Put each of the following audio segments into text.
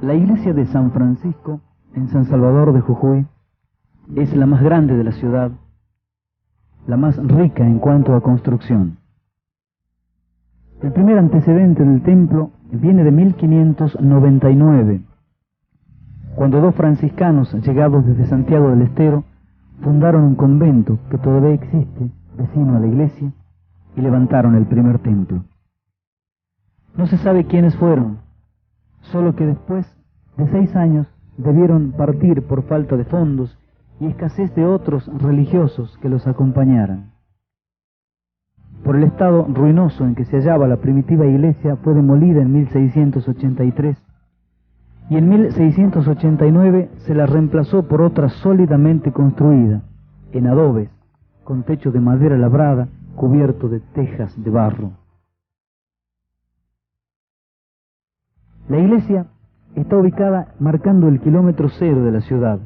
La iglesia de San Francisco, en San Salvador de Jujuy, es la más grande de la ciudad, la más rica en cuanto a construcción. El primer antecedente del templo viene de 1599, cuando dos franciscanos llegados desde Santiago del Estero fundaron un convento que todavía existe, vecino a la iglesia, y levantaron el primer templo. No se sabe quiénes fueron, solo que después de 6 años debieron partir por falta de fondos y escasez de otros religiosos que los acompañaran. Por el estado ruinoso en que se hallaba la primitiva iglesia, fue demolida en 1683 y en 1689 se la reemplazó por otra sólidamente construida, en adobes, con techo de madera labrada, cubierto de tejas de barro. La iglesia está ubicada marcando el kilómetro cero de la ciudad,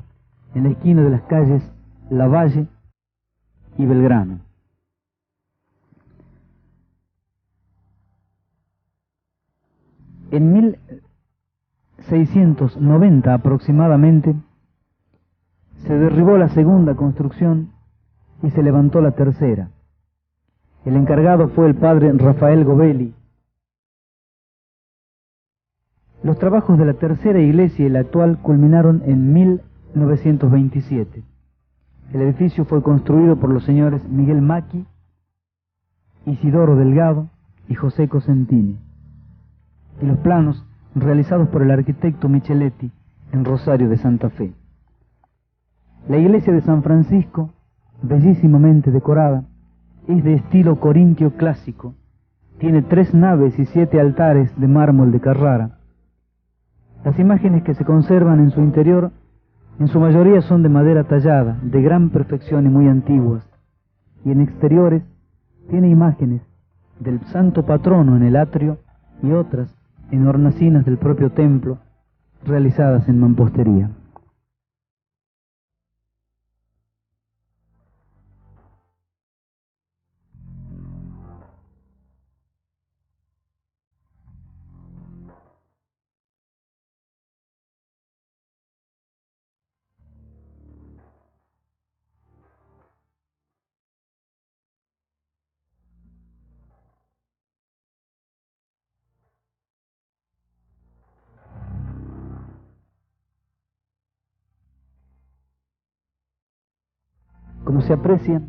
en la esquina de las calles Lavalle y Belgrano. En 1690 aproximadamente se derribó la segunda construcción y se levantó la tercera. El encargado fue el padre Rafael Gobelli. Los trabajos de la tercera iglesia y la actual culminaron en 1927. El edificio fue construido por los señores Miguel Maqui, Isidoro Delgado y José Cosentini, y los planos realizados por el arquitecto Micheletti en Rosario de Santa Fe. La iglesia de San Francisco, bellísimamente decorada, es de estilo corintio clásico. Tiene 3 naves y 7 altares de mármol de Carrara. Las imágenes que se conservan en su interior, en su mayoría son de madera tallada, de gran perfección y muy antiguas, y en exteriores tiene imágenes del santo patrono en el atrio y otras en hornacinas del propio templo, realizadas en mampostería. Como se aprecia,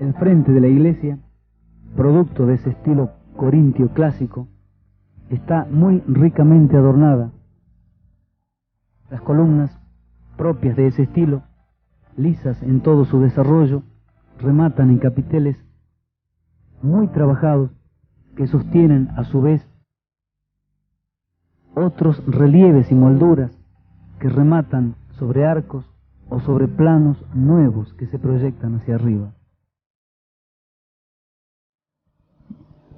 el frente de la iglesia, producto de ese estilo corintio clásico, está muy ricamente adornada. Las columnas, propias de ese estilo, lisas en todo su desarrollo, rematan en capiteles muy trabajados que sostienen a su vez otros relieves y molduras que rematan sobre arcos o sobre planos nuevos que se proyectan hacia arriba.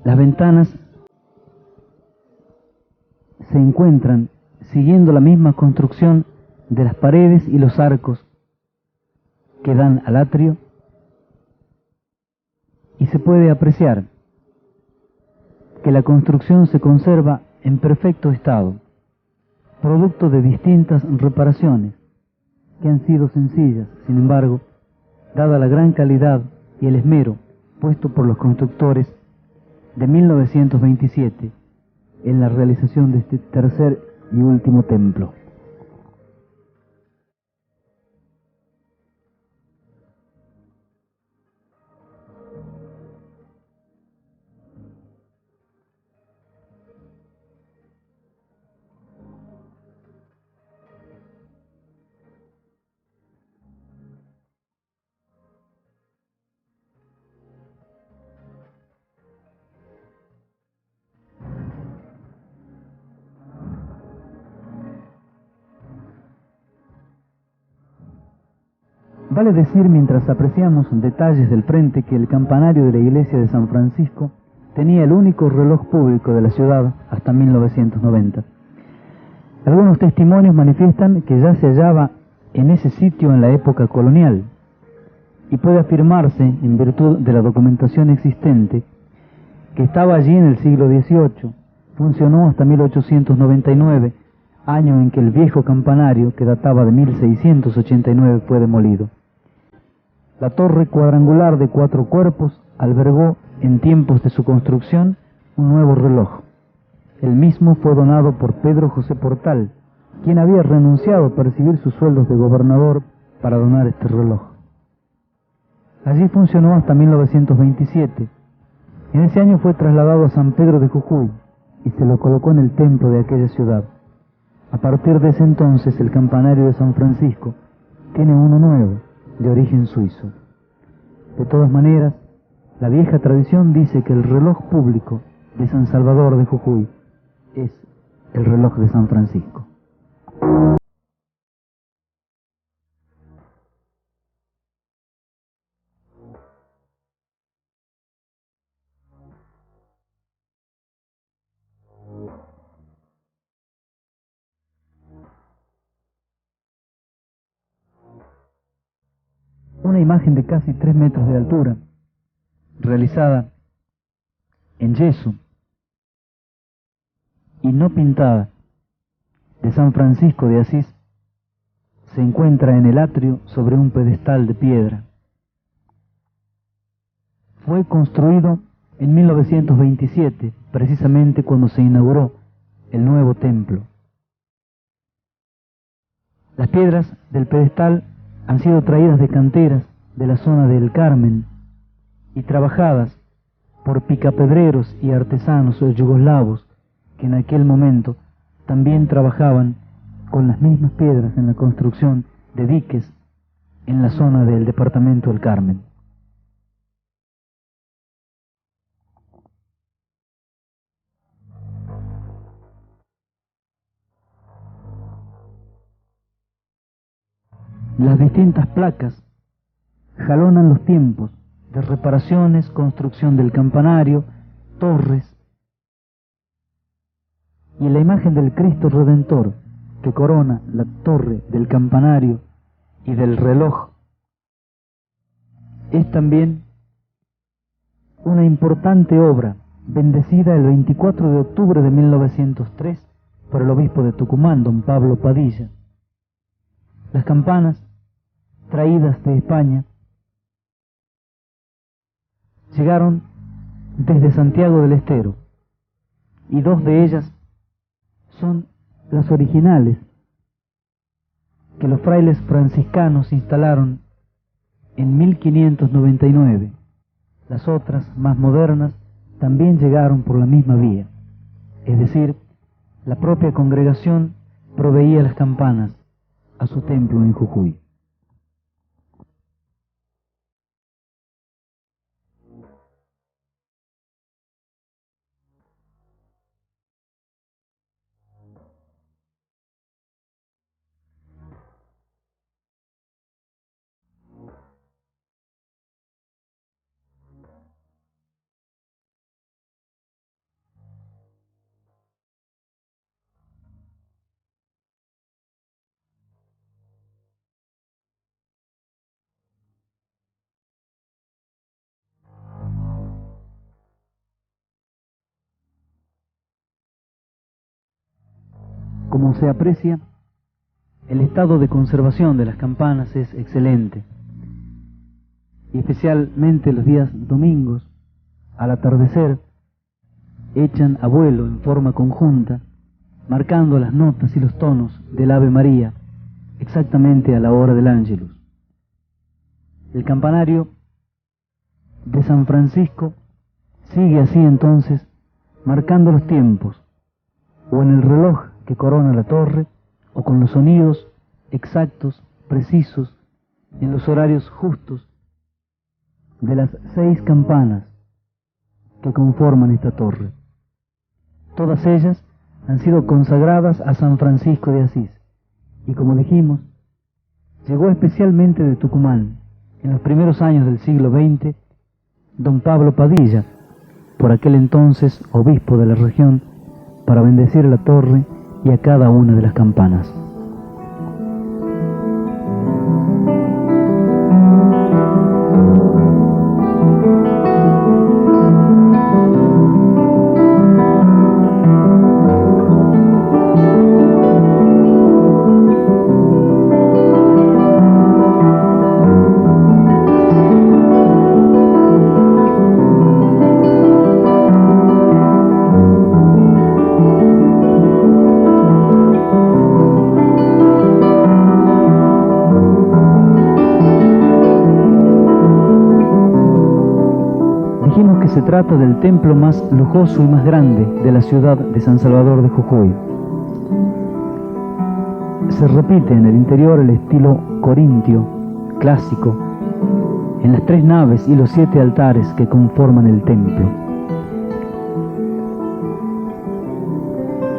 Las ventanas se encuentran siguiendo la misma construcción de las paredes y los arcos que dan al atrio, y se puede apreciar que la construcción se conserva en perfecto estado, producto de distintas reparaciones que han sido sencillas, sin embargo, dada la gran calidad y el esmero puesto por los constructores de 1927 en la realización de este tercer y último templo. Vale decir, mientras apreciamos detalles del frente, que el campanario de la iglesia de San Francisco tenía el único reloj público de la ciudad hasta 1990. Algunos testimonios manifiestan que ya se hallaba en ese sitio en la época colonial, y puede afirmarse, en virtud de la documentación existente, que estaba allí en el siglo XVIII, funcionó hasta 1899, año en que el viejo campanario, que databa de 1689, fue demolido. La torre cuadrangular de 4 cuerpos albergó, en tiempos de su construcción, un nuevo reloj. El mismo fue donado por Pedro José Portal, quien había renunciado a percibir sus sueldos de gobernador para donar este reloj. Allí funcionó hasta 1927. En ese año fue trasladado a San Pedro de Jujuy y se lo colocó en el templo de aquella ciudad. A partir de ese entonces, el campanario de San Francisco tiene uno nuevo, de origen suizo. De todas maneras, la vieja tradición dice que el reloj público de San Salvador de Jujuy es el reloj de San Francisco. Una imagen de casi 3 metros de altura, realizada en yeso y no pintada, de San Francisco de Asís, se encuentra en el atrio sobre un pedestal de piedra. Fue construido en 1927, precisamente cuando se inauguró el nuevo templo. Las piedras del pedestal han sido traídas de canteras de la zona del Carmen y trabajadas por picapedreros y artesanos yugoslavos que en aquel momento también trabajaban con las mismas piedras en la construcción de diques en la zona del departamento del Carmen. Las distintas placas jalonan los tiempos de reparaciones, construcción del campanario, torres, y la imagen del Cristo Redentor que corona la torre del campanario y del reloj es también una importante obra bendecida el 24 de octubre de 1903 por el obispo de Tucumán, don Pablo Padilla. Las campanas traídas de España llegaron desde Santiago del Estero y 2 de ellas son las originales que los frailes franciscanos instalaron en 1599. Las otras, más modernas, también llegaron por la misma vía, es decir, la propia congregación proveía las campanas a su templo en Jujuy. Como se aprecia, el estado de conservación de las campanas es excelente, y especialmente los días domingos, al atardecer, echan a vuelo en forma conjunta, marcando las notas y los tonos del Ave María exactamente a la hora del Ángelus. El campanario de San Francisco sigue así entonces, marcando los tiempos, o en el reloj que corona la torre, o con los sonidos exactos, precisos, en los horarios justos de las 6 campanas que conforman esta torre. Todas ellas han sido consagradas a San Francisco de Asís, y como dijimos, llegó especialmente de Tucumán, en los primeros años del siglo XX, don Pablo Padilla, por aquel entonces obispo de la región, para bendecir la torre y a cada una de las campanas. se trata del templo más lujoso y más grande de la ciudad de San Salvador de Jujuy. Se repite en el interior el estilo corintio, clásico, en las 3 naves y los 7 altares que conforman el templo.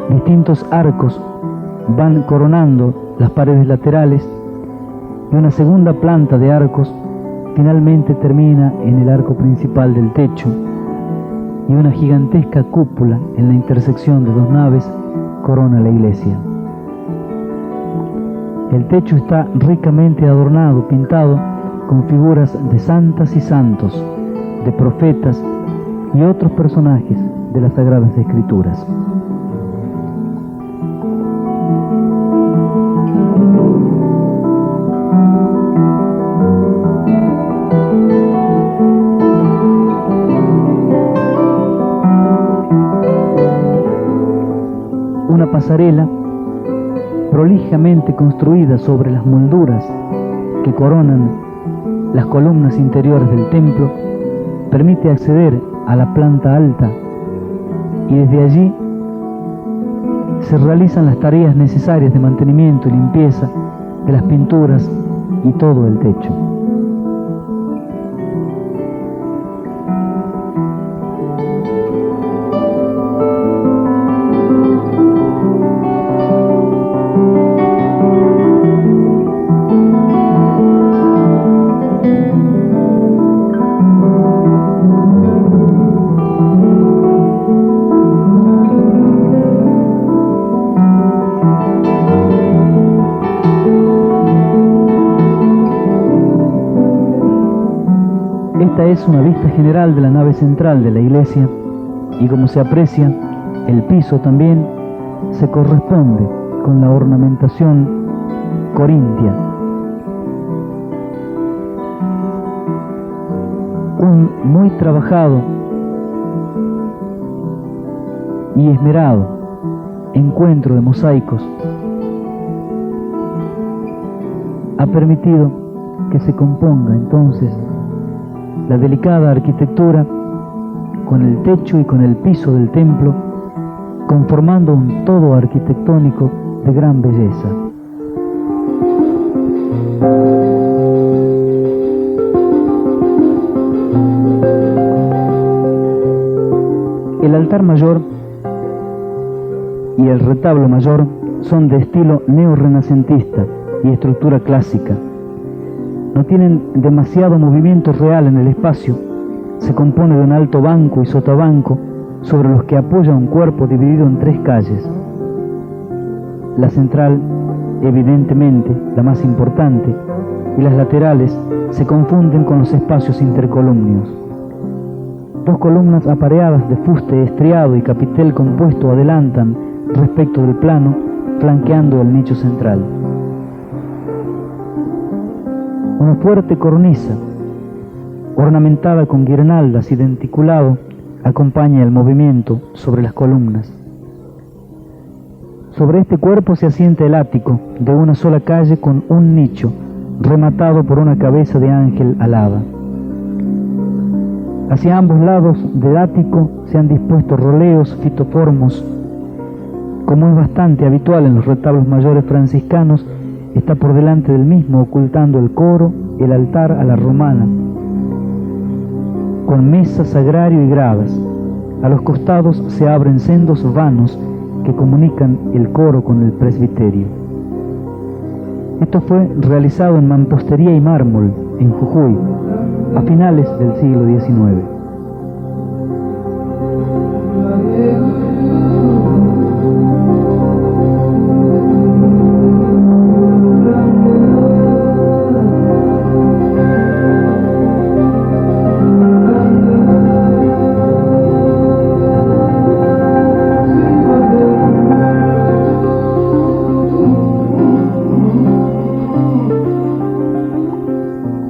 Distintos arcos van coronando las paredes laterales y una segunda planta de arcos finalmente termina en el arco principal del techo, y una gigantesca cúpula en la intersección de 2 naves corona la iglesia. El techo está ricamente adornado, pintado con figuras de santas y santos, de profetas y otros personajes de las Sagradas Escrituras. Una pasarela prolijamente construida sobre las molduras que coronan las columnas interiores del templo permite acceder a la planta alta, y desde allí se realizan las tareas necesarias de mantenimiento y limpieza de las pinturas y todo el techo. Esta es una vista general de la nave central de la iglesia, y como se aprecia, el piso también se corresponde con la ornamentación corintia. Un muy trabajado y esmerado encuentro de mosaicos ha permitido que se componga entonces la delicada arquitectura con el techo y con el piso del templo, conformando un todo arquitectónico de gran belleza. El altar mayor y el retablo mayor son de estilo neorrenacentista y estructura clásica. No tienen demasiado movimiento real en el espacio. Se compone de un alto banco y sotabanco sobre los que apoya un cuerpo dividido en 3 calles. La central, evidentemente la más importante, y las laterales se confunden con los espacios intercolumnios. 2 columnas apareadas de fuste estriado y capitel compuesto adelantan respecto del plano, flanqueando el nicho central. Una fuerte cornisa, ornamentada con guirnaldas y denticulado, acompaña el movimiento sobre las columnas. Sobre este cuerpo se asienta el ático, de una sola calle con un nicho, rematado por una cabeza de ángel alada. Hacia ambos lados del ático se han dispuesto roleos fitoformos. Como es bastante habitual en los retablos mayores franciscanos, está por delante del mismo, ocultando el coro, el altar a la romana, con mesa, sagrario y gradas. A los costados se abren sendos vanos que comunican el coro con el presbiterio. Esto fue realizado en mampostería y mármol, en Jujuy, a finales del siglo XIX.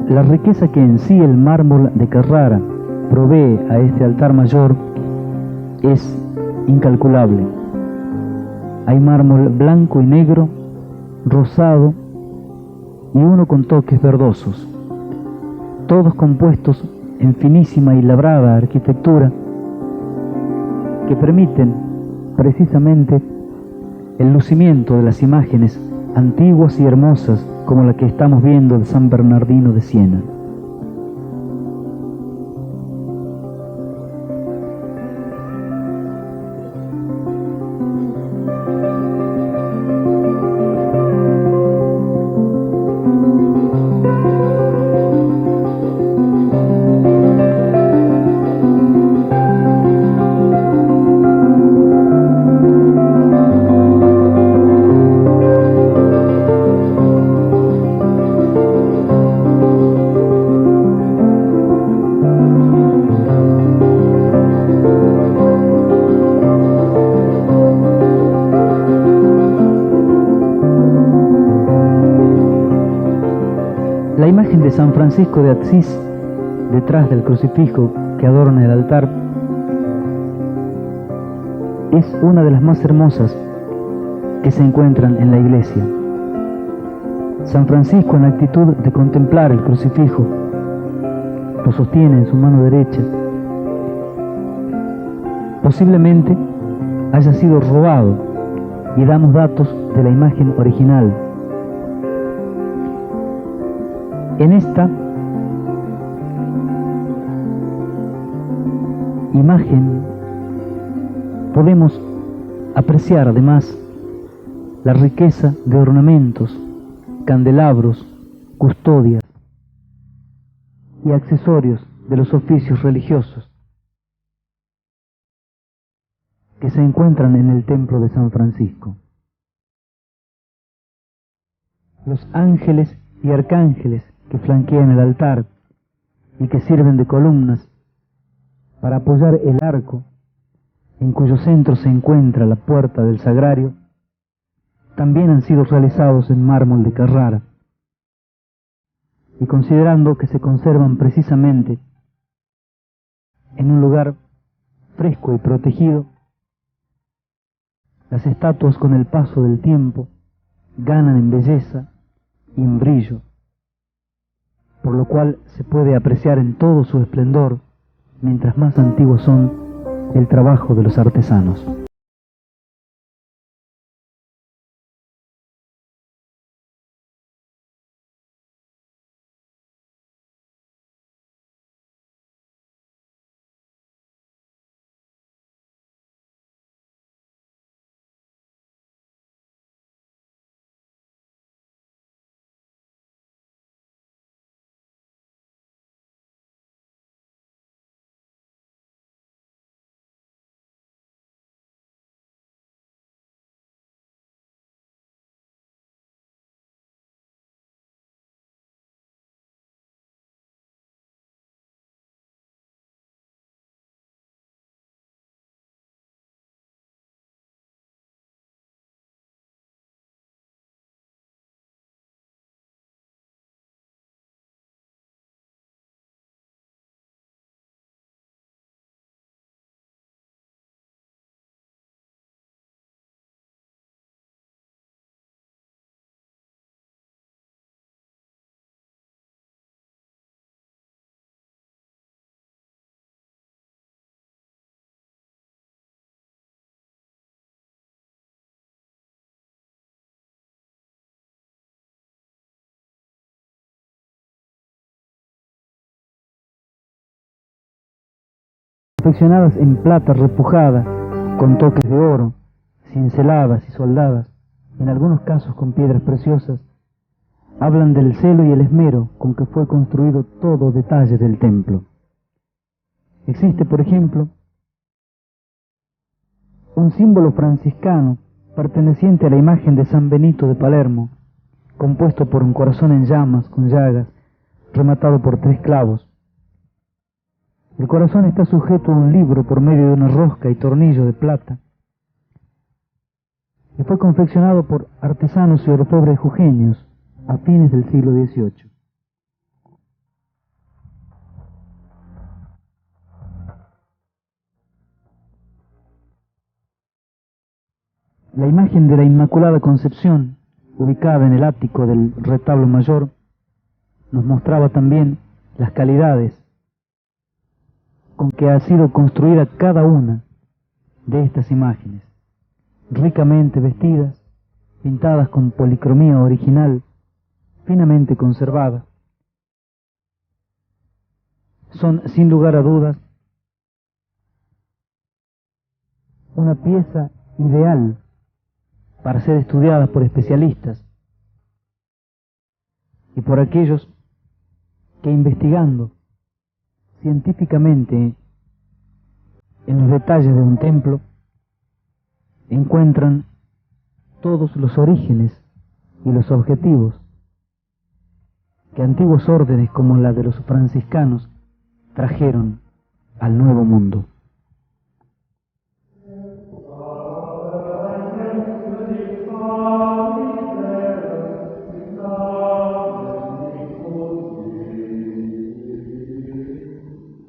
La riqueza que en sí el mármol de Carrara provee a este altar mayor es incalculable. Hay mármol blanco y negro, rosado y uno con toques verdosos, todos compuestos en finísima y labrada arquitectura que permiten precisamente el lucimiento de las imágenes antiguas y hermosas como la que estamos viendo de San Bernardino de Siena. La imagen de San Francisco de Asís, detrás del crucifijo que adorna el altar, es una de las más hermosas que se encuentran en la iglesia. San Francisco, en actitud de contemplar el crucifijo, lo sostiene en su mano derecha. Posiblemente haya sido robado y damos datos de la imagen original. En esta imagen podemos apreciar además la riqueza de ornamentos, candelabros, custodias y accesorios de los oficios religiosos que se encuentran en el templo de San Francisco. Los ángeles y arcángeles que flanquean el altar y que sirven de columnas para apoyar el arco en cuyo centro se encuentra la puerta del sagrario, también han sido realizados en mármol de Carrara. Y considerando que se conservan precisamente en un lugar fresco y protegido, las estatuas con el paso del tiempo ganan en belleza y en brillo, por lo cual se puede apreciar en todo su esplendor, mientras más antiguos son, el trabajo de los artesanos. Confeccionadas en plata repujada, con toques de oro, cinceladas y soldadas, en algunos casos con piedras preciosas, hablan del celo y el esmero con que fue construido todo detalle del templo. Existe, por ejemplo, un símbolo franciscano perteneciente a la imagen de San Benito de Palermo, compuesto por un corazón en llamas con llagas, rematado por 3 clavos. El corazón está sujeto a un libro por medio de una rosca y tornillo de plata, y fue confeccionado por artesanos y orfebres jujeños a fines del siglo XVIII. La imagen de la Inmaculada Concepción, ubicada en el ático del retablo mayor, nos mostraba también las calidades con que ha sido construida cada una de estas imágenes, ricamente vestidas, pintadas con policromía original, finamente conservada, son sin lugar a dudas una pieza ideal para ser estudiada por especialistas y por aquellos que, investigando científicamente en los detalles de un templo, encuentran todos los orígenes y los objetivos que antiguos órdenes como la de los franciscanos trajeron al Nuevo Mundo.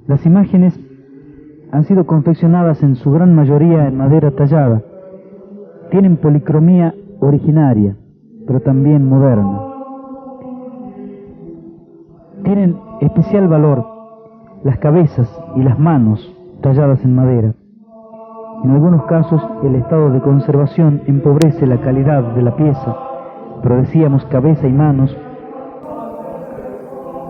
Las imágenes han sido confeccionadas en su gran mayoría en madera tallada. Tienen policromía originaria, pero también moderna. Tienen especial valor las cabezas y las manos talladas en madera. En algunos casos el estado de conservación empobrece la calidad de la pieza, pero decíamos cabeza y manos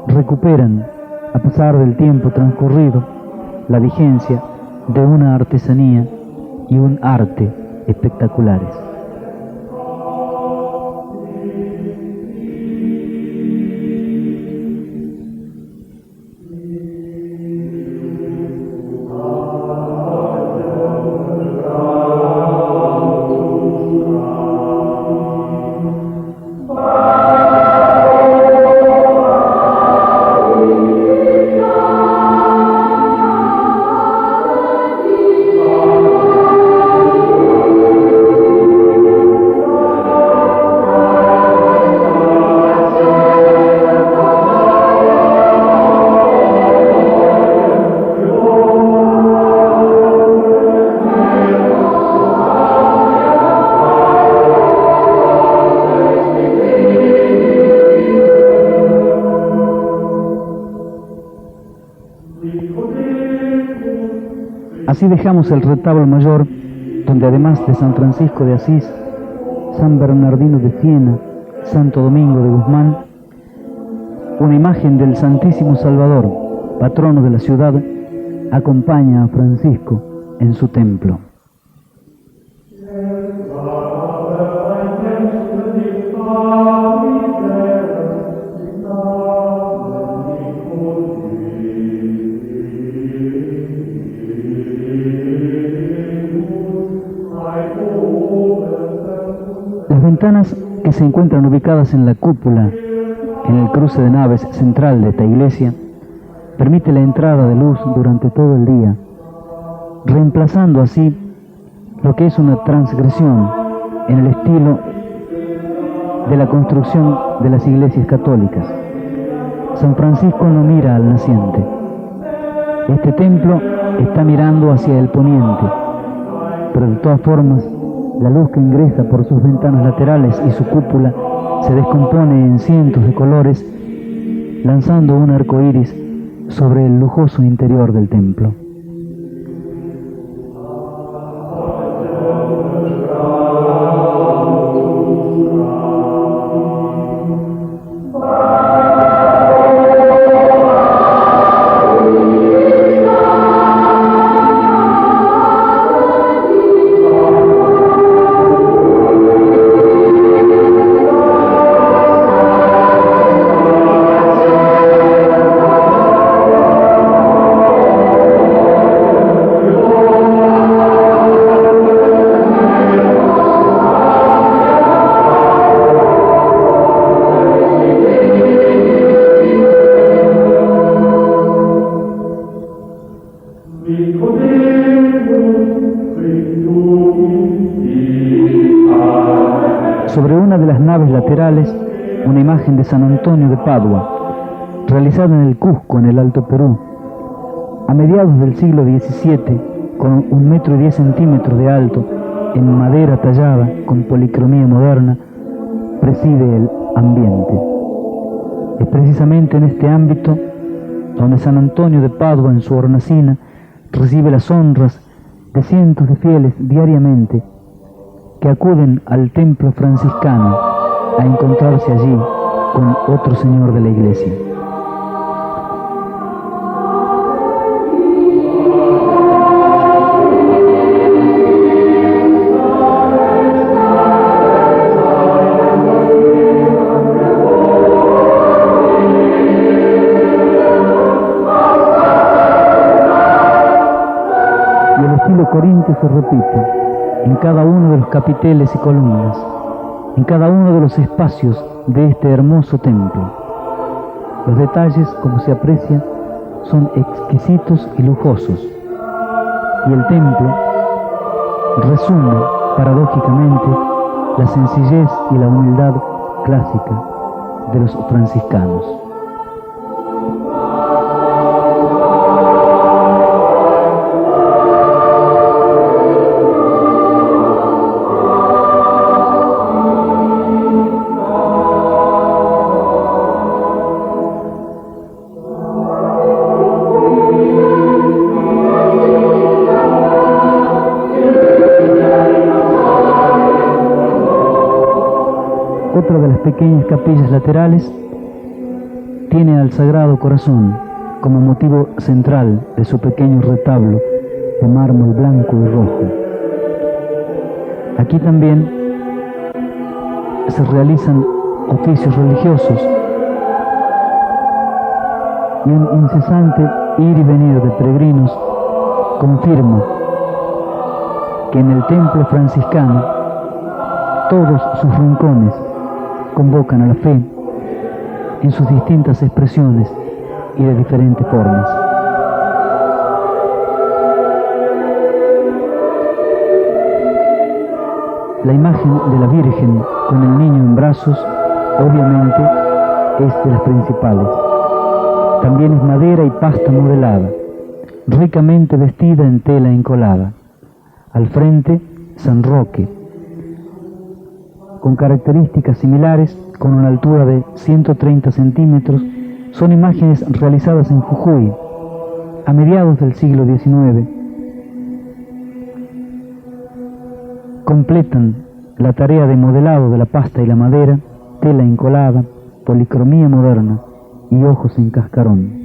recuperan, a pesar del tiempo transcurrido, la vigencia de una artesanía y un arte espectaculares. Así dejamos el retablo mayor, donde además de San Francisco de Asís, San Bernardino de Siena, Santo Domingo de Guzmán, una imagen del Santísimo Salvador, patrono de la ciudad, acompaña a Francisco en su templo. Las ventanas que se encuentran ubicadas en la cúpula, en el cruce de naves central de esta iglesia, permite la entrada de luz durante todo el día, reemplazando así lo que es una transgresión en el estilo de la construcción de las iglesias católicas. San Francisco no mira al naciente. Este templo está mirando hacia el poniente, pero de todas formas la luz que ingresa por sus ventanas laterales y su cúpula se descompone en cientos de colores, lanzando un arco iris sobre el lujoso interior del templo. Sobre una de las naves laterales, una imagen de San Antonio de Padua, realizada en el Cusco, en el Alto Perú. A mediados del siglo XVII, con 1,10 m de alto, en madera tallada, con policromía moderna, preside el ambiente. Es precisamente en este ámbito donde San Antonio de Padua, en su hornacina, recibe las honras de cientos de fieles diariamente que acuden al templo franciscano a encontrarse allí con otro señor de la iglesia. Y el estilo corintio se repite en cada uno de los capiteles y columnas, en cada uno de los espacios de este hermoso templo. Los detalles, como se aprecia, son exquisitos y lujosos, y el templo resume, paradójicamente, la sencillez y la humildad clásica de los franciscanos. Otra de las pequeñas capillas laterales tiene al Sagrado Corazón como motivo central de su pequeño retablo de mármol blanco y rojo. Aquí también se realizan oficios religiosos y un incesante ir y venir de peregrinos confirma que en el templo franciscano todos sus rincones convocan a la fe en sus distintas expresiones y de diferentes formas. La imagen de la Virgen con el niño en brazos, obviamente, es de las principales. También es madera y pasta modelada, ricamente vestida en tela encolada. Al frente, San Roque, con características similares, con una altura de 130 centímetros, son imágenes realizadas en Jujuy a mediados del siglo XIX. Completan la tarea de modelado de la pasta y la madera, tela encolada, policromía moderna y ojos en cascarón.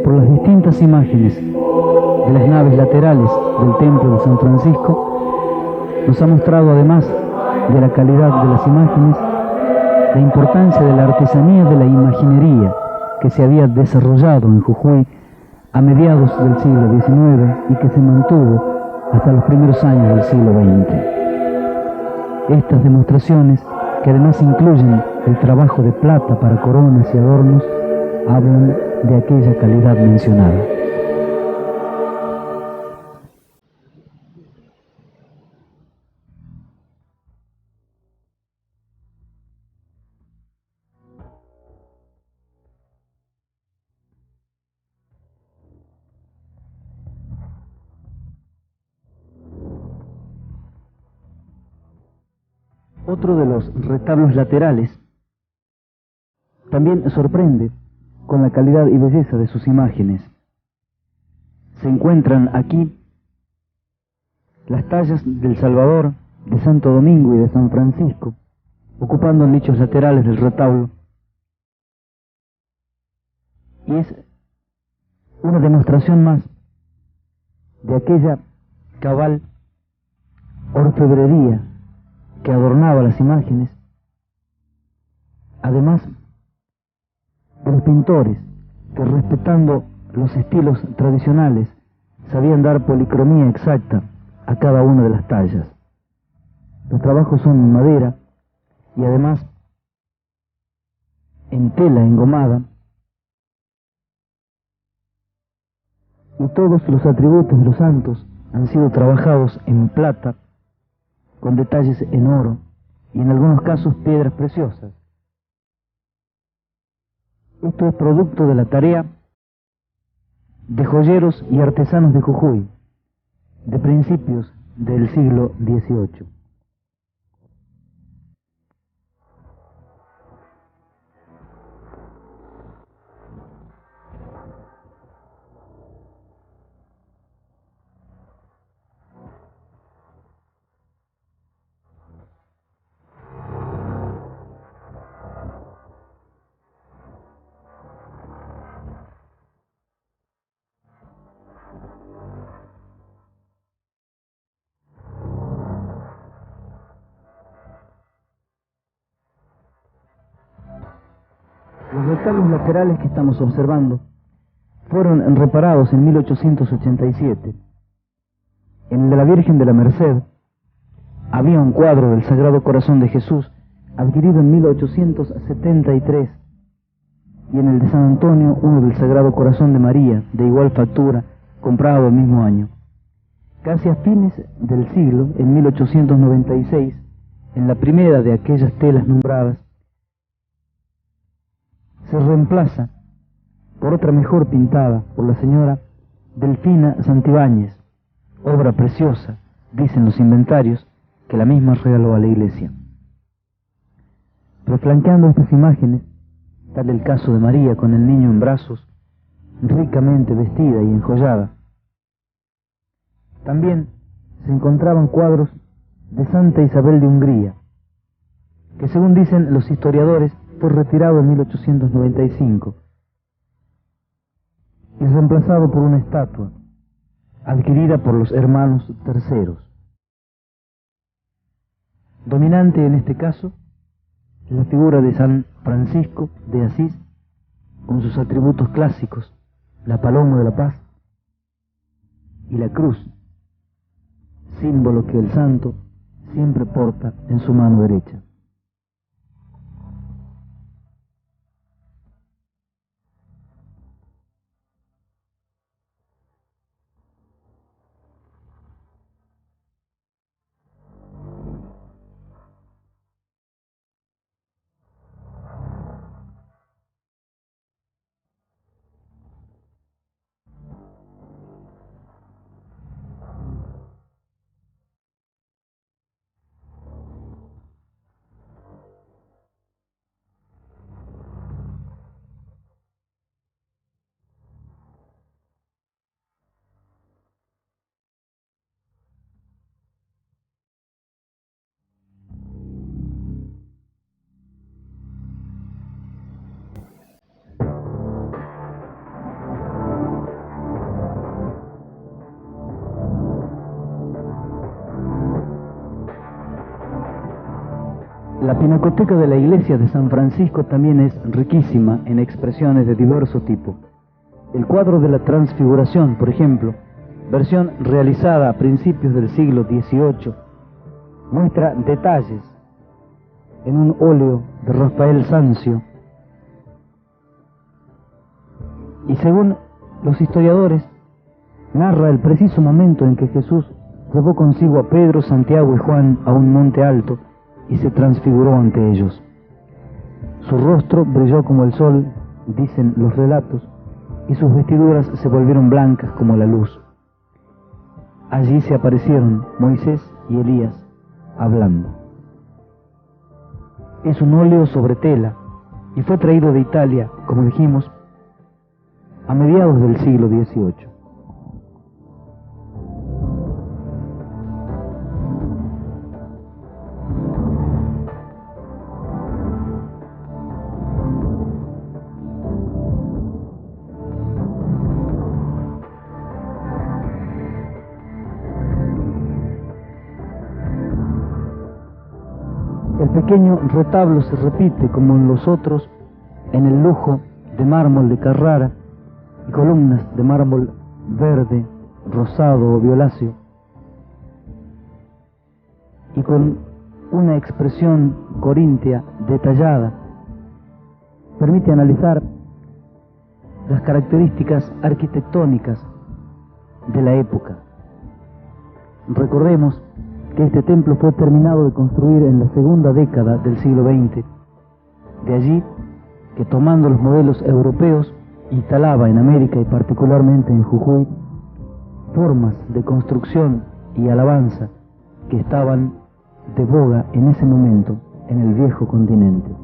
Por las distintas imágenes de las naves laterales del templo de San Francisco, nos ha mostrado, además de la calidad de las imágenes, la importancia de la artesanía de la imaginería que se había desarrollado en Jujuy a mediados del siglo XIX y que se mantuvo hasta los primeros años del siglo XX. Estas demostraciones, que además incluyen el trabajo de plata para coronas y adornos, hablan de aquella calidad mencionada. Otro de los retablos laterales también sorprende con la calidad y belleza de sus imágenes. Se encuentran aquí las tallas del Salvador, de Santo Domingo y de San Francisco, ocupando nichos laterales del retablo. Y es una demostración más de aquella cabal orfebrería que adornaba las imágenes, además de los pintores que, respetando los estilos tradicionales, sabían dar policromía exacta a cada una de las tallas. Los trabajos son en madera y además en tela engomada, y todos los atributos de los santos han sido trabajados en plata, con detalles en oro y en algunos casos piedras preciosas. Esto es producto de la tarea de joyeros y artesanos de Jujuy, de principios del siglo XVIII. Los retablos laterales que estamos observando fueron reparados en 1887. En el de la Virgen de la Merced había un cuadro del Sagrado Corazón de Jesús adquirido en 1873, y en el de San Antonio uno del Sagrado Corazón de María, de igual factura, comprado el mismo año. Casi a fines del siglo, en 1896, en la primera de aquellas telas nombradas, se reemplaza por otra mejor pintada por la señora Delfina Santibáñez, obra preciosa, dicen los inventarios, que la misma regaló a la iglesia. Pero flanqueando estas imágenes, tal el caso de María con el niño en brazos, ricamente vestida y enjollada. También se encontraban cuadros de Santa Isabel de Hungría, que según dicen los historiadores fue retirado en 1895 y reemplazado por una estatua adquirida por los hermanos terceros. Dominante en este caso la figura de San Francisco de Asís, con sus atributos clásicos, la paloma de la paz y la cruz, símbolo que el santo siempre porta en su mano derecha. La pinacoteca de la iglesia de San Francisco también es riquísima en expresiones de diverso tipo. El cuadro de la Transfiguración, por ejemplo, versión realizada a principios del siglo XVIII, muestra detalles en un óleo de Rafael Sanzio, y según los historiadores, narra el preciso momento en que Jesús llevó consigo a Pedro, Santiago y Juan a un monte alto y se transfiguró ante ellos. Su rostro brilló como el sol, dicen los relatos, y sus vestiduras se volvieron blancas como la luz. Allí se aparecieron Moisés y Elías hablando. Es un óleo sobre tela y fue traído de Italia, como dijimos, a mediados del siglo XVIII. El pequeño retablo se repite, como en los otros, en el lujo de mármol de Carrara y columnas de mármol verde, rosado o violáceo, y con una expresión coríntea detallada, permite analizar las características arquitectónicas de la época. Recordemos que este templo fue terminado de construir en la segunda década del siglo XX. De allí que, tomando los modelos europeos, instalaba en América y particularmente en Jujuy formas de construcción y alabanza que estaban de boga en ese momento en el viejo continente.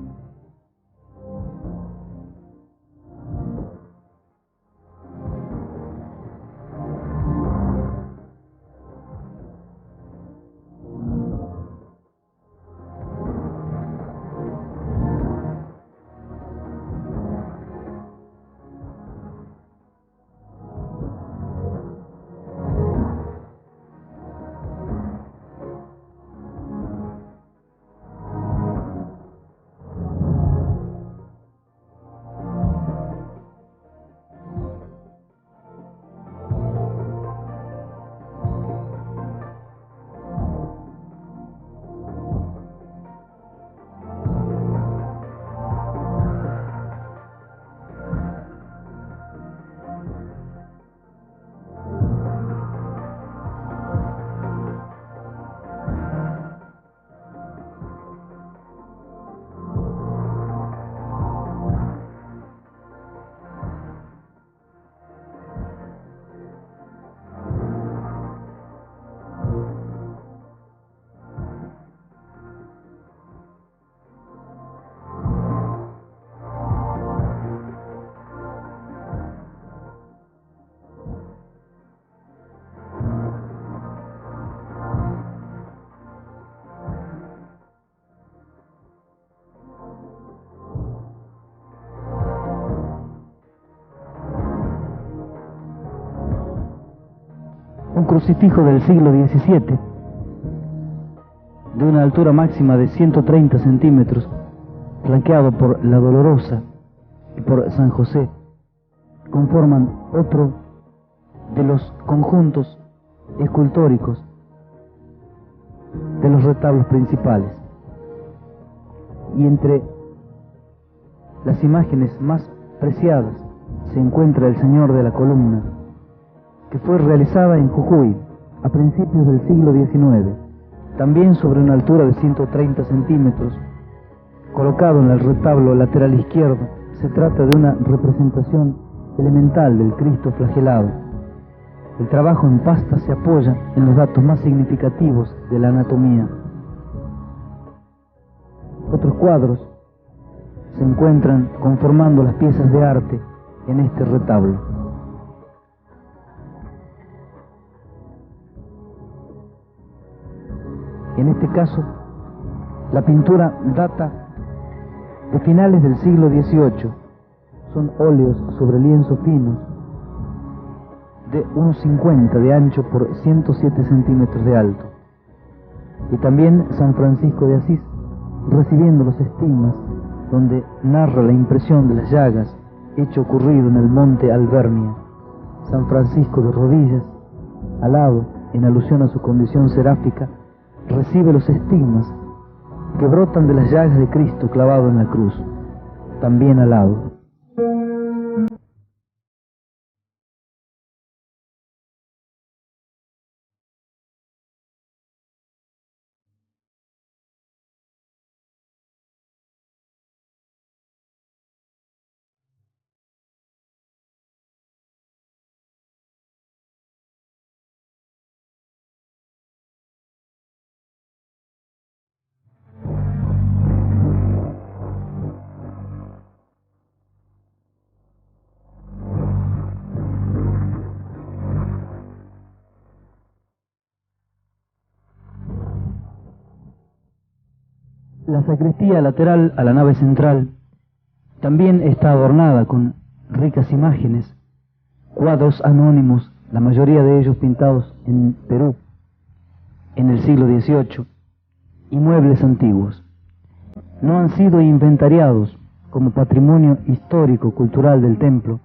Un crucifijo del siglo XVII, de una altura máxima de 130 centímetros, flanqueado por la Dolorosa y por San José, conforman otro de los conjuntos escultóricos de los retablos principales. Y entre las imágenes más preciadas se encuentra el Señor de la Columna, que fue realizada en Jujuy a principios del siglo XIX, también sobre una altura de 130 centímetros, colocado en el retablo lateral izquierdo. Se trata de una representación elemental del Cristo flagelado. El trabajo en pasta se apoya en los datos más significativos de la anatomía. Otros cuadros se encuentran conformando las piezas de arte en este retablo. En este caso, la pintura data de finales del siglo XVIII. Son óleos sobre lienzo finos de 1,50 de ancho por 107 centímetros de alto. Y también San Francisco de Asís, recibiendo los estigmas, donde narra la impresión de las llagas, hecho ocurrido en el monte Albernia. San Francisco de rodillas, alado, en alusión a su condición seráfica, recibe los estigmas que brotan de las llagas de Cristo clavado en la cruz, también alado. La sacristía lateral a la nave central también está adornada con ricas imágenes, cuadros anónimos, la mayoría de ellos pintados en Perú en el siglo XVIII, y muebles antiguos. No han sido inventariados como patrimonio histórico-cultural del templo,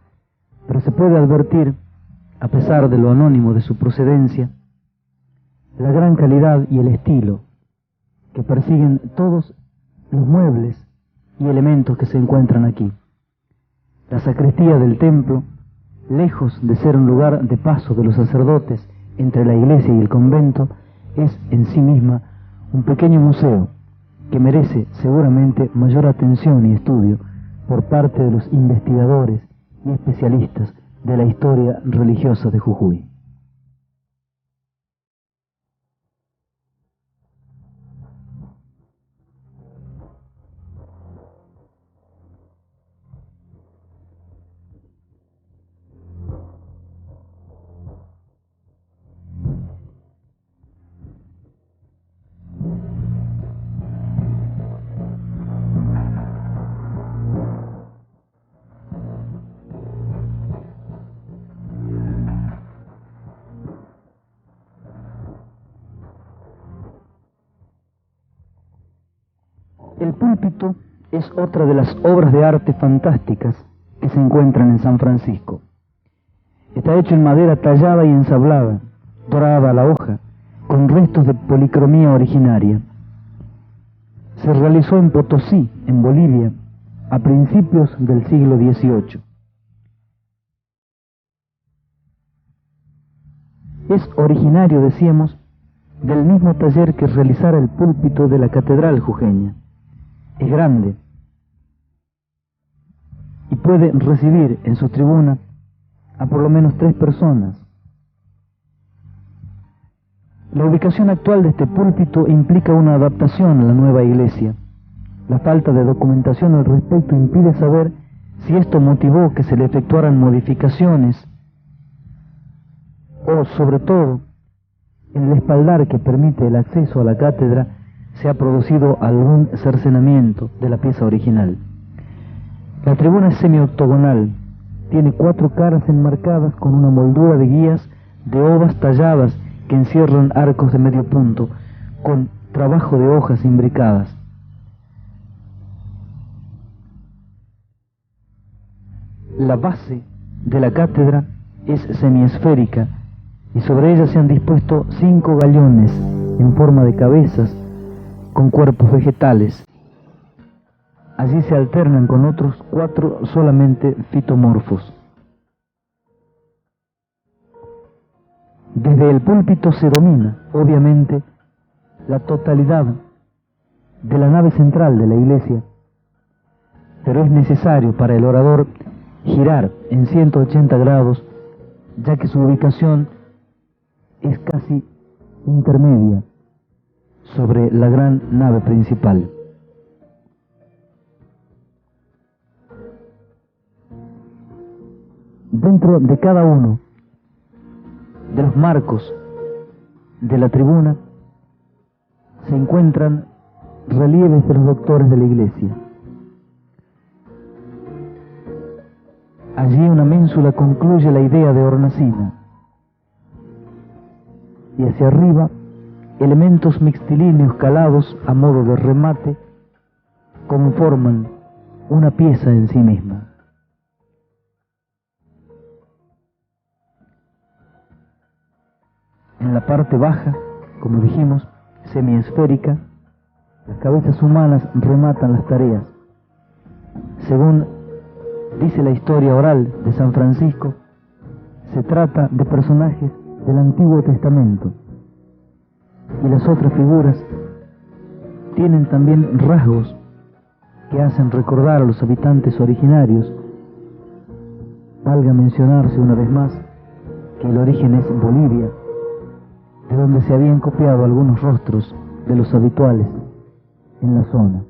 pero se puede advertir, a pesar de lo anónimo de su procedencia, la gran calidad y el estilo que persiguen todos los muebles y elementos que se encuentran aquí. La sacristía del templo, lejos de ser un lugar de paso de los sacerdotes entre la iglesia y el convento, es en sí misma un pequeño museo que merece seguramente mayor atención y estudio por parte de los investigadores y especialistas de la historia religiosa de Jujuy. El púlpito es otra de las obras de arte fantásticas que se encuentran en San Francisco. Está hecho en madera tallada y ensablada, dorada a la hoja, con restos de policromía originaria. Se realizó en Potosí, en Bolivia, a principios del siglo XVIII. Es originario, decíamos, del mismo taller que realizara el púlpito de la catedral jujeña. Es grande y puede recibir en su tribuna a por lo menos 3 personas. La ubicación actual de este púlpito implica una adaptación a la nueva iglesia. La falta de documentación al respecto impide saber si esto motivó que se le efectuaran modificaciones o, sobre todo, en el espaldar que permite el acceso a la cátedra se ha producido algún cercenamiento de la pieza original. La tribuna es semioctogonal, tiene 4 caras enmarcadas con una moldura de guías de ovas talladas que encierran arcos de medio punto, con trabajo de hojas imbricadas. La base de la cátedra es semiesférica y sobre ella se han dispuesto 5 galeones en forma de cabezas con cuerpos vegetales. Allí se alternan con otros 4 solamente fitomorfos. Desde el púlpito se domina, obviamente, la totalidad de la nave central de la iglesia, pero es necesario para el orador girar en 180 grados, ya que su ubicación es casi intermedia sobre la gran nave principal. Dentro de cada uno de los marcos de la tribuna se encuentran relieves de los doctores de la iglesia. Allí una ménsula concluye la idea de hornacina y hacia arriba elementos mixtilíneos calados a modo de remate conforman una pieza en sí misma. En la parte baja, como dijimos, semiesférica, las cabezas humanas rematan las tareas. Según dice la historia oral de San Francisco, se trata de personajes del Antiguo Testamento, y las otras figuras tienen también rasgos que hacen recordar a los habitantes originarios. Valga mencionarse una vez más que el origen es Bolivia, de donde se habían copiado algunos rostros de los habituales en la zona.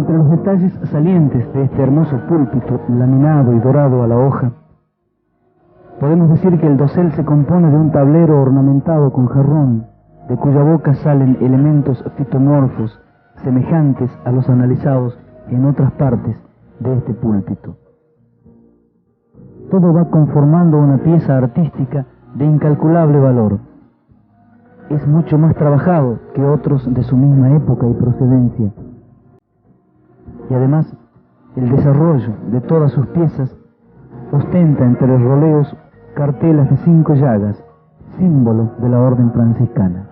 Entre los detalles salientes de este hermoso púlpito, laminado y dorado a la hoja, podemos decir que el dosel se compone de un tablero ornamentado con jarrón, de cuya boca salen elementos fitomorfos semejantes a los analizados en otras partes de este púlpito. Todo va conformando una pieza artística de incalculable valor. Es mucho más trabajado que otros de su misma época y procedencia. Y además, el desarrollo de todas sus piezas ostenta entre los roleos cartelas de 5 llagas, símbolo de la orden franciscana.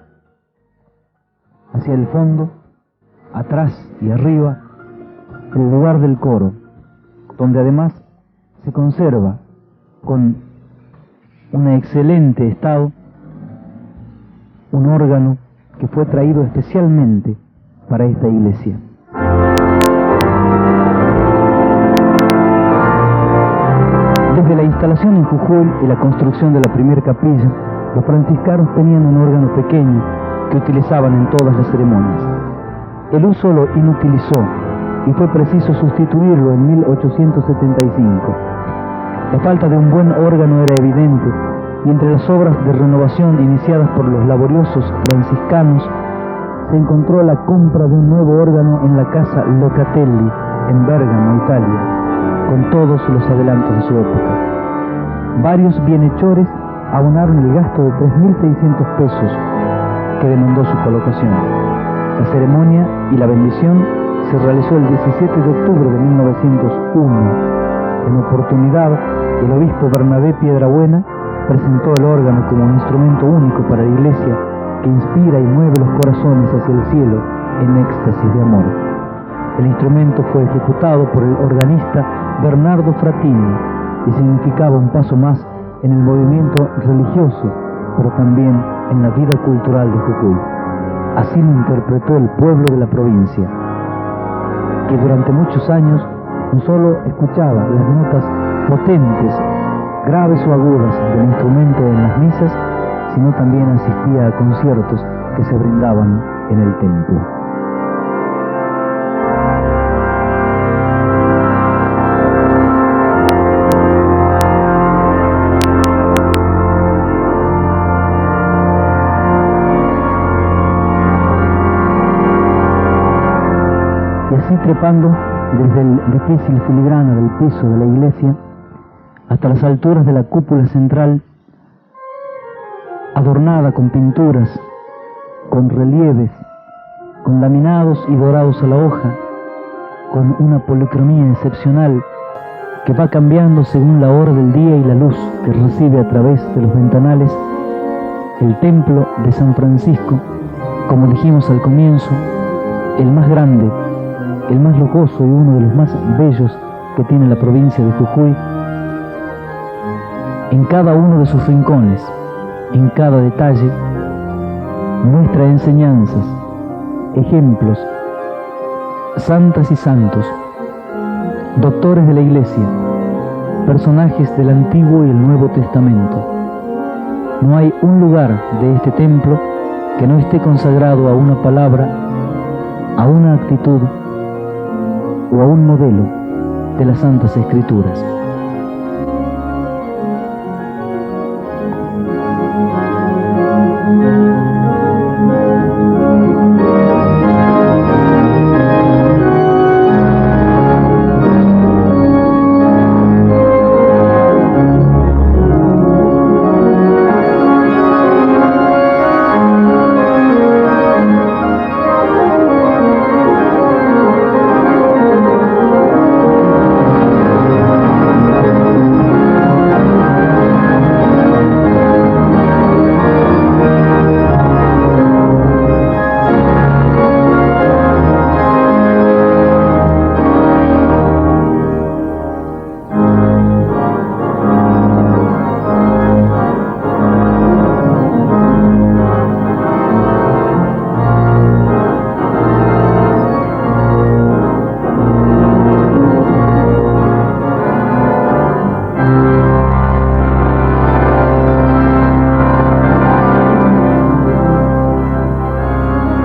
Hacia el fondo, atrás y arriba, el lugar del coro, donde además se conserva con un excelente estado un órgano que fue traído especialmente para esta iglesia. Desde la instalación en Jujuy y la construcción de la primera capilla, los franciscanos tenían un órgano pequeño que utilizaban en todas las ceremonias. El uso lo inutilizó y fue preciso sustituirlo en 1875. La falta de un buen órgano era evidente, y entre las obras de renovación iniciadas por los laboriosos franciscanos se encontró la compra de un nuevo órgano en la casa Locatelli, en Bérgamo, Italia, con todos los adelantos de su época. Varios bienhechores abonaron el gasto de 3.600 pesos que demandó su colocación. La ceremonia y la bendición se realizó el 17 de octubre de 1901. En oportunidad, el obispo Bernabé Piedrabuena presentó el órgano como un instrumento único para la iglesia que inspira y mueve los corazones hacia el cielo en éxtasis de amor. El instrumento fue ejecutado por el organista Bernardo Fratini y significaba un paso más en el movimiento religioso, pero también en la vida cultural de Jujuy. Así lo interpretó el pueblo de la provincia, que durante muchos años no solo escuchaba las notas potentes, graves o agudas del instrumento en las misas, sino también asistía a conciertos que se brindaban en el templo. Y así trepando desde el difícil filigrana del piso de la iglesia hasta las alturas de la cúpula central, adornada con pinturas, con relieves, con laminados y dorados a la hoja, con una policromía excepcional que va cambiando según la hora del día y la luz que recibe a través de los ventanales, el templo de San Francisco, como dijimos al comienzo, el más grande, el más lujoso y uno de los más bellos que tiene la provincia de Jujuy. En cada uno de sus rincones, en cada detalle, muestra enseñanzas, ejemplos, santas y santos, doctores de la iglesia, personajes del Antiguo y el Nuevo Testamento. No hay un lugar de este templo que no esté consagrado a una palabra, a una actitud o a un modelo de las Santas Escrituras.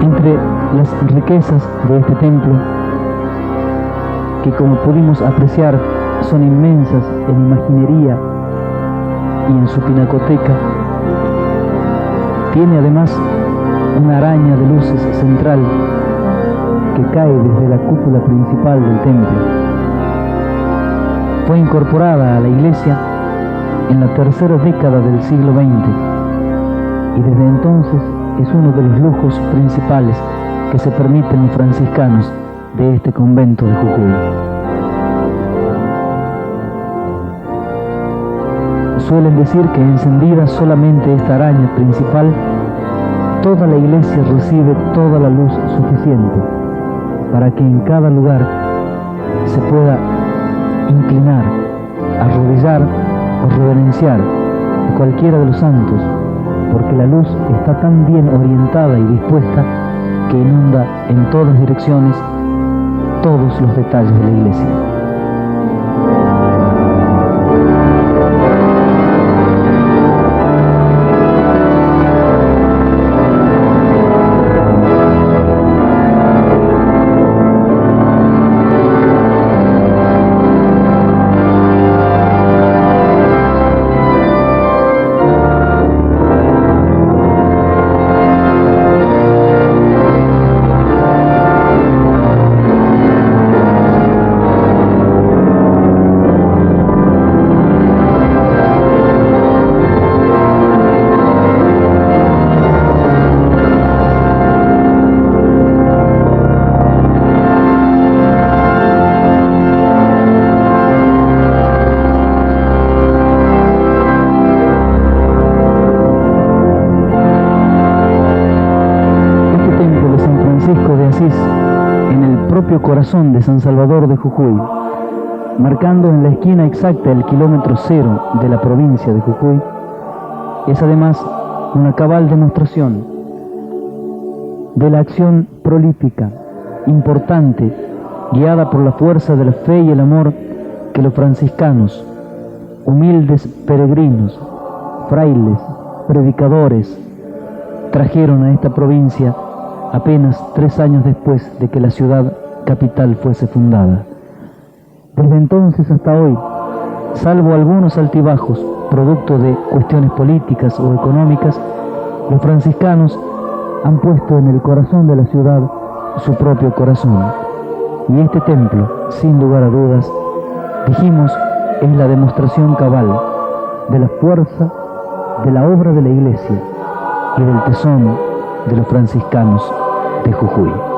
Entre las riquezas de este templo que, como pudimos apreciar, son inmensas en imaginería y en su pinacoteca, tiene además una araña de luces central que cae desde la cúpula principal del templo. Fue incorporada a la iglesia en la tercera década del siglo XX y desde entonces es uno de los lujos principales que se permiten los franciscanos de este convento de Jujuy. Suelen decir que encendida solamente esta araña principal, toda la iglesia recibe toda la luz suficiente para que en cada lugar se pueda inclinar, arrodillar o reverenciar a cualquiera de los santos, porque la luz está tan bien orientada y dispuesta que inunda en todas direcciones todos los detalles de la iglesia. En el propio corazón de San Salvador de Jujuy, marcando en la esquina exacta el kilómetro cero de la provincia de Jujuy, es además una cabal demostración de la acción prolífica, importante, guiada por la fuerza de la fe y el amor que los franciscanos, humildes peregrinos, frailes, predicadores, trajeron a esta provincia apenas 3 años después de que la ciudad capital fuese fundada. Desde entonces hasta hoy, salvo algunos altibajos, producto de cuestiones políticas o económicas, los franciscanos han puesto en el corazón de la ciudad su propio corazón. Y este templo, sin lugar a dudas, dijimos, es la demostración cabal de la fuerza de la obra de la iglesia y del tesón de los franciscanos de Jujuy.